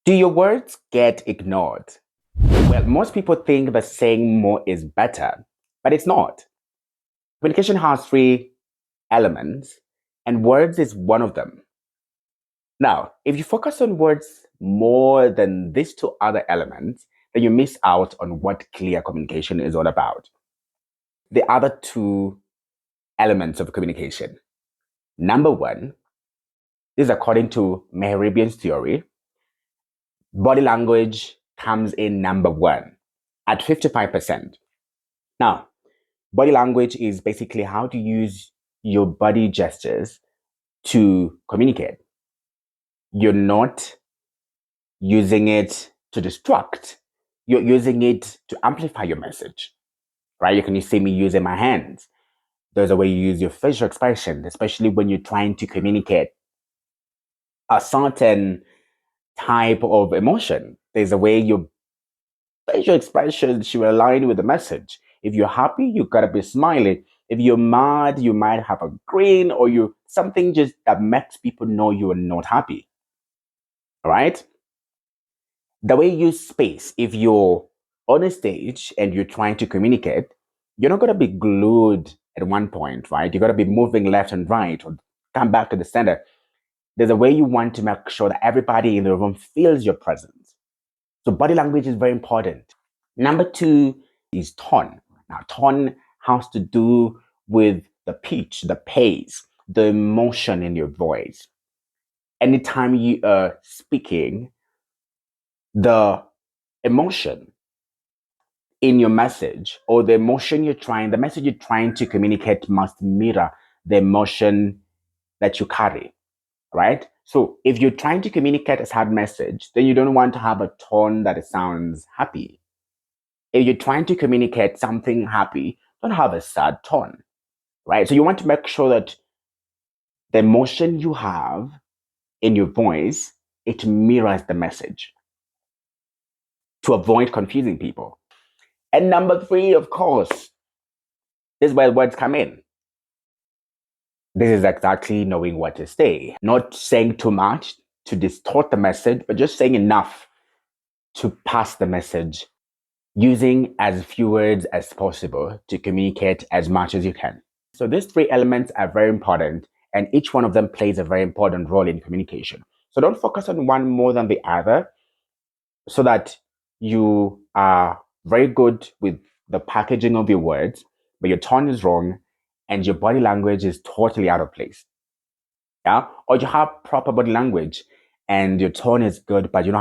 Do your words get ignored? Well, most people think that saying more is better, but it's not. Communication has three elements, and words is one of them. Now, if you focus on words more than these two other elements, then you miss out on what clear communication is all about. The other two elements of communication. Number one, this is according to Mehrabian's theory, body language comes in number one at 55%. Now, body language is basically how to use your body gestures to communicate. You're not using it to distract, you're using it to amplify your message, right? You can see me using my hands. There's a way you use your facial expression, especially when you're trying to communicate a certain type of emotion. There's a way your facial expression should align with the message. If you're happy, you gotta be smiling. If you're mad, you might have a grin or you something just that makes people know you are not happy. All right? The way you use space, if you're on a stage and you're trying to communicate, you're not gonna be glued at one point, right? You gotta be moving left and right or come back to the center. There's a way you want to make sure that everybody in the room feels your presence. So body language is very important. Number two is tone. Now, tone has to do with the pitch, the pace, the emotion in your voice. Anytime you are speaking, the emotion in your message or the message you're trying to communicate must mirror the emotion that you carry, right? So if you're trying to communicate a sad message, then you don't want to have a tone that sounds happy. If you're trying to communicate something happy, don't have a sad tone, right? So you want to make sure that the emotion you have in your voice, it mirrors the message to avoid confusing people. And number three, of course, this is where words come in. This is exactly knowing what to say, not saying too much to distort the message, but just saying enough to pass the message, using as few words as possible to communicate as much as you can. So these three elements are very important, and each one of them plays a very important role in communication. So don't focus on one more than the other so that you are very good with the packaging of your words, but your tone is wrong and your body language is totally out of place. Yeah? Or you have proper body language and your tone is good, but you don't have